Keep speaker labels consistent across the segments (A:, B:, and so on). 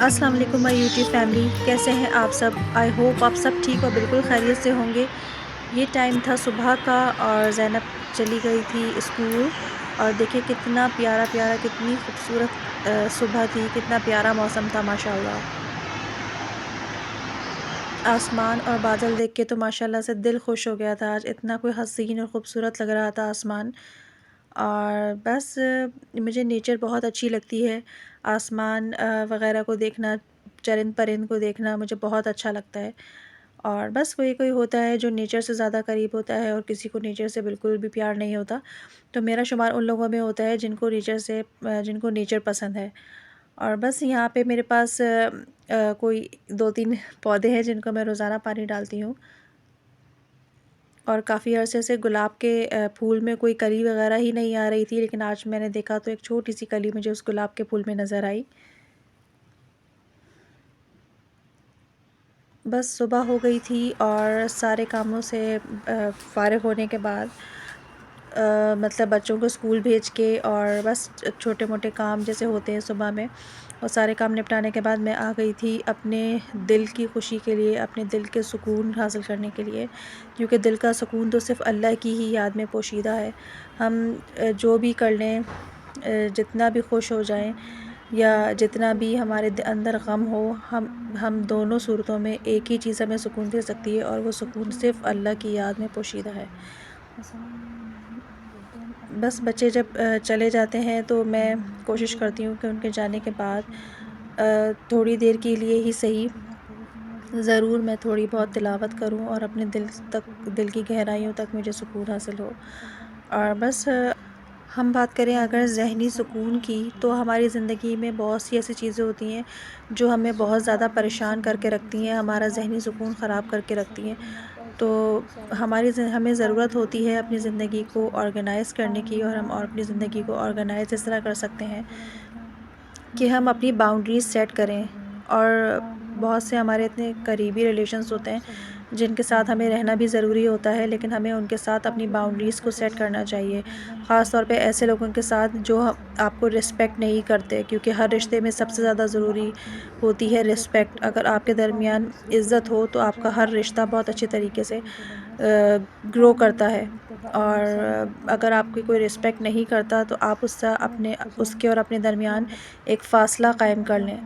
A: अस्सलाम वालेकुम my YouTube family, कैसे हैं आप सब। आई होप आप सब ठीक और बिल्कुल खैरियत से होंगे। ये टाइम था सुबह का और ज़ैनब चली गई थी स्कूल। और देखिए कितना प्यारा प्यारा, कितनी खूबसूरत सुबह थी, कितना प्यारा मौसम था माशाल्लाह। आसमान और बादल देख के तो माशाल्लाह से दिल खुश हो गया था। आज इतना कोई हसीन और ख़ूबसूरत लग रहा था आसमान। और बस मुझे नेचर बहुत अच्छी लगती है। आसमान वग़ैरह को देखना, चरिंद परिंद को देखना मुझे बहुत अच्छा लगता है। और बस कोई कोई होता है जो नेचर से ज़्यादा करीब होता है और किसी को नेचर से बिल्कुल भी प्यार नहीं होता। तो मेरा शुमार उन लोगों में होता है जिनको नेचर पसंद है। और बस यहाँ पे मेरे पास कोई 2-3 पौधे हैं जिनको मैं रोज़ाना पानी डालती हूँ। और काफ़ी अरसे से गुलाब के फूल में कोई कली वग़ैरह ही नहीं आ रही थी, लेकिन आज मैंने देखा तो एक छोटी-सी कली मुझे उस गुलाब के फूल में नज़र आई। बस सुबह हो गई थी और सारे कामों से फ़ारिग होने के बाद मतलब बच्चों को स्कूल भेज के और बस छोटे-मोटे काम जैसे होते हैं सुबह में, वो सारे काम निपटाने के बाद मैं आ गई थी अपने दिल की खुशी के लिए, अपने दिल के सुकून हासिल करने के लिए। क्योंकि दिल का सुकून तो सिर्फ़ अल्लाह की ही याद में पोशीदा है। हम जो भी कर लें, जितना भी खुश हो जाएँ या जितना भी हमारे अंदर गम हो, हम दोनों सूरतों में एक ही चीज़ हमें सुकून दे सकती है और वो सुकून सिर्फ़ अल्लाह की याद में पोशीदा है। बस बच्चे जब चले जाते हैं तो मैं कोशिश करती हूँ कि उनके जाने के बाद थोड़ी देर के लिए ही सही, ज़रूर मैं थोड़ी बहुत तिलावत करूँ और अपने दिल की गहराइयों तक मुझे सुकून हासिल हो। और बस हम बात करें अगर ज़हनी सुकून की, तो हमारी ज़िंदगी में बहुत सी ऐसी चीज़ें होती हैं जो हमें बहुत ज़्यादा परेशान करके रखती हैं, हमारा ज़हनी सुकून ख़राब करके रखती हैं। तो हमें ज़रूरत होती है अपनी ज़िंदगी को ऑर्गेनाइज़ करने की, और हम और अपनी ज़िंदगी को ऑर्गेनाइज़ इस तरह कर सकते हैं कि हम अपनी बाउंड्रीज़ सेट करें। और बहुत से हमारे इतने करीबी रिलेशंस होते हैं जिनके साथ हमें रहना भी ज़रूरी होता है, लेकिन हमें उनके साथ अपनी बाउंड्रीज़ को सेट करना चाहिए। ख़ास तौर पे ऐसे लोगों के साथ जो आपको रिस्पेक्ट नहीं करते, क्योंकि हर रिश्ते में सबसे ज़्यादा ज़रूरी होती है रिस्पेक्ट। अगर आपके दरमियान इज़्ज़त हो तो आपका हर रिश्ता बहुत अच्छे तरीके से ग्रो करता है। और अगर आपकी कोई रिस्पेक्ट नहीं करता तो आप उसके और अपने दरमियान एक फ़ासला कायम कर लें।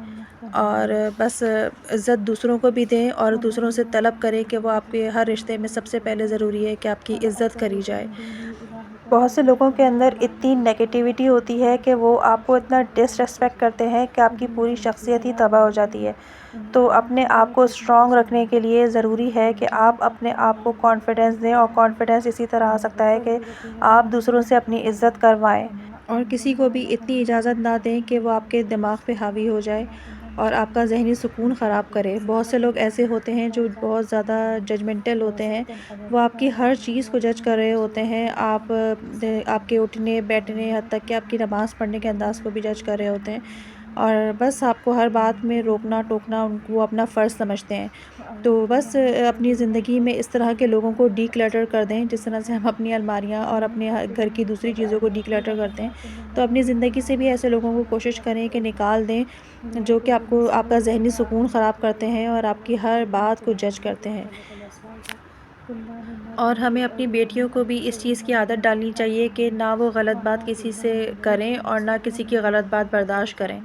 A: और बस इज़्ज़त दूसरों को भी दें और दूसरों से तलब करें कि वो आपके हर रिश्ते में सबसे पहले ज़रूरी है कि आपकी इज़्ज़त करी जाए। बहुत से लोगों के अंदर इतनी नेगेटिविटी होती है कि वो आपको इतना डिसरिस्पेक्ट करते हैं कि आपकी पूरी शख्सियत ही तबाह हो जाती है। तो अपने आप को स्ट्रॉन्ग रखने के लिए ज़रूरी है कि आप अपने आप को कॉन्फिडेंस दें, और कॉन्फिडेंस इसी तरह आ सकता है कि आप दूसरों से अपनी इज़्ज़त करवाएँ और किसी को भी इतनी इजाज़त ना दें कि वो आपके दिमाग पे हावी हो जाए और आपका ज़हनी सुकून ख़राब करे। बहुत से लोग ऐसे होते हैं जो बहुत ज़्यादा जजमेंटल होते हैं, वो आपकी हर चीज़ को जज कर रहे होते हैं। आपके उठने बैठने, यहाँ तक कि आपकी नमाज़ पढ़ने के अंदाज़ को भी जज कर रहे होते हैं। और बस आपको हर बात में रोकना टोकना वो अपना फ़र्ज़ समझते हैं। तो बस अपनी ज़िंदगी में इस तरह के लोगों को डिक्लटर कर दें, जिस तरह से हम अपनी अलमारियाँ और अपने घर की दूसरी चीज़ों को डिक्लटर करते हैं। तो अपनी ज़िंदगी से भी ऐसे लोगों को कोशिश करें कि निकाल दें जो कि आपको आपका ज़हनी सुकून ख़राब करते हैं और आपकी हर बात को जज करते हैं। और हमें अपनी बेटियों को भी इस चीज़ की आदत डालनी चाहिए कि ना वो गलत बात किसी से करें और ना किसी की गलत बात बर्दाश्त करें।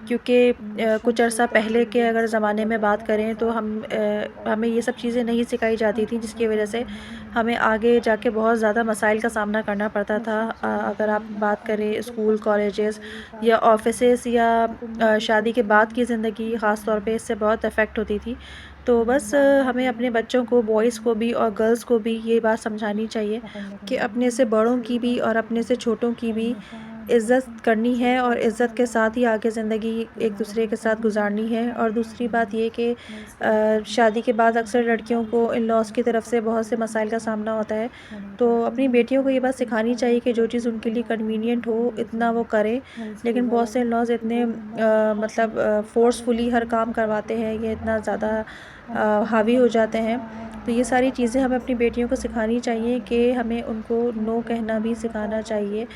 A: क्योंकि कुछ अर्सा पहले के अगर ज़माने में बात करें तो हमें ये सब चीज़ें नहीं सिखाई जाती थी, जिसकी वजह से हमें आगे जाके बहुत ज़्यादा मसाइल का सामना करना पड़ता था। अगर आप बात करें स्कूल, कॉलेजेस या ऑफ़िसेस या शादी के बाद की ज़िंदगी ख़ास तौर पे इससे बहुत अफ़ेक्ट होती थी। तो बस हमें अपने बच्चों को, बॉयज़ को भी और गर्ल्स को भी ये बात समझानी चाहिए कि अपने से बड़ों की भी और अपने से छोटों की भी इज़्ज़त करनी है और इज़्ज़त के साथ ही आगे ज़िंदगी एक दूसरे के साथ गुजारनी है। और दूसरी बात ये कि शादी के बाद अक्सर लड़कियों को इन-लॉज़ की तरफ से बहुत से मसाइल का सामना होता है। तो अपनी बेटियों को ये बात सिखानी चाहिए कि जो चीज़ उनके लिए कन्वीनिएंट हो इतना वो करें। लेकिन बहुत से इन-लॉज़ इतने फ़ोर्सफुली हर काम करवाते हैं, ये इतना ज़्यादा हावी हो जाते हैं तो ये सारी चीज़ें हमें अपनी बेटियों को सिखानी चाहिए कि हमें उनको नो कहना भी सिखाना चाहिए।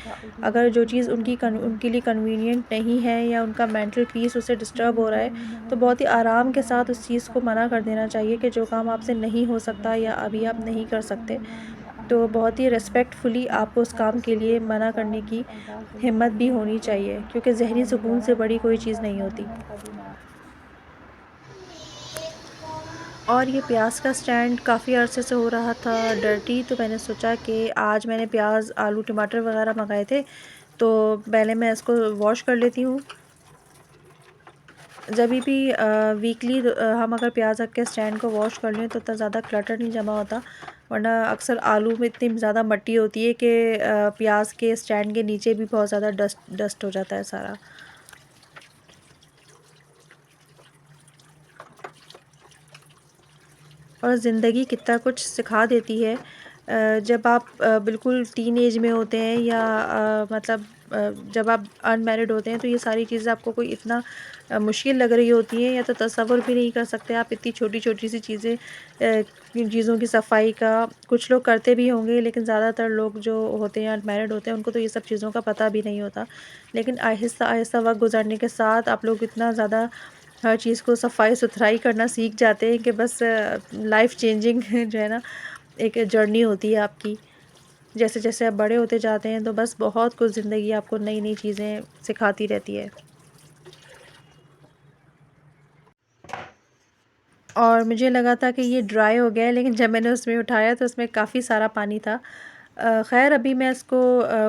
A: अगर जो चीज़ उनके लिए कन्वीनिएंट नहीं है या उनका मेंटल पीस उससे डिस्टर्ब हो रहा है, तो बहुत ही आराम के साथ उस चीज़ को मना कर देना चाहिए कि जो काम आपसे नहीं हो सकता या अभी आप नहीं कर सकते। तो बहुत ही रिस्पेक्टफुली आपको उस काम के लिए मना करने की हिम्मत भी होनी चाहिए, क्योंकि ज़हनी सुकून से बड़ी कोई चीज़ नहीं होती। और ये प्याज का स्टैंड काफ़ी अरसे से हो रहा था डर्टी, तो मैंने सोचा कि आज मैंने प्याज, आलू, टमाटर वगैरह मंगाए थे, तो पहले मैं इसको वॉश कर लेती हूँ। जभी भी वीकली हम अगर प्याज रख के स्टैंड को वॉश कर लें तो इतना ज़्यादा क्लटर नहीं जमा होता, वरना अक्सर आलू में इतनी ज़्यादा मट्टी होती है कि प्याज के स्टैंड के नीचे भी बहुत ज़्यादा डस्ट डस्ट हो जाता है सारा। और ज़िंदगी कितना कुछ सिखा देती है। जब आप बिल्कुल टीन एज में होते हैं या मतलब जब आप अनमैरिड होते हैं, तो ये सारी चीज़ें आपको कोई इतना मुश्किल लग रही होती हैं या तो तसव्वुर भी नहीं कर सकते आप इतनी छोटी-छोटी सी चीज़ें, इन चीज़ों की सफाई का कुछ लोग करते भी होंगे, लेकिन ज़्यादातर लोग जो होते हैं अनमैरिड होते हैं उनको तो ये सब चीज़ों का पता भी नहीं होता। लेकिन आहिस्ता-आहिस्ता वक़्त गुज़रने के साथ आप लोग इतना ज़्यादा हर चीज़ को सफाई-सुथराई करना सीख जाते हैं कि बस लाइफ़ चेंजिंग जो है ना, एक जर्नी होती है आपकी। जैसे-जैसे आप बड़े होते जाते हैं तो बस बहुत कुछ ज़िंदगी आपको नई-नई चीज़ें सिखाती रहती है। और मुझे लगा था कि ये ड्राई हो गया है, लेकिन जब मैंने उसमें उठाया तो उसमें काफ़ी सारा पानी था। ख़ैर अभी मैं इसको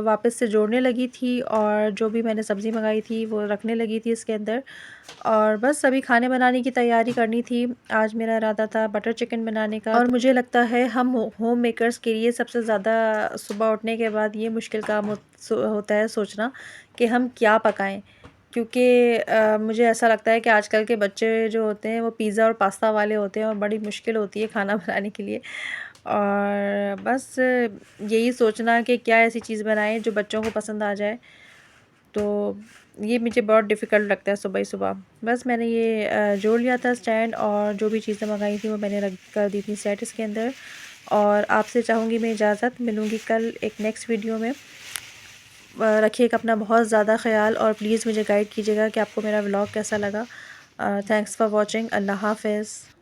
A: वापस से जोड़ने लगी थी और जो भी मैंने सब्ज़ी मंगाई थी वो रखने लगी थी इसके अंदर, और बस अभी खाने बनाने की तैयारी करनी थी। आज मेरा इरादा था बटर चिकन बनाने का, और मुझे लगता है हम होम मेकर्स के लिए सबसे ज़्यादा सुबह उठने के बाद ये मुश्किल काम होता है सोचना कि हम क्या पकाएँ। क्योंकि मुझे ऐसा लगता है कि आजकल के बच्चे जो होते हैं वो पिज़्ज़ा और पास्ता वाले होते हैं और बड़ी मुश्किल होती है खाना बनाने के लिए। और बस यही सोचना कि क्या ऐसी चीज़ बनाएँ जो बच्चों को पसंद आ जाए, तो ये मुझे बहुत डिफ़िकल्ट लगता है सुबह ही सुबह। बस मैंने ये जोड़ लिया था स्टैंड, और जो भी चीज़ें मँगाई थी वो मैंने रख कर दी थी सेट इसके अंदर। और आपसे चाहूँगी मैं इजाज़त, मिलूँगी कल एक नेक्स्ट वीडियो में। रखिएगा अपना बहुत ज़्यादा ख़्याल, और प्लीज़ मुझे गाइड कीजिएगा कि आपको मेरा व्लॉग कैसा लगा। Thanks for watching. अल्लाह हाफ़िज़।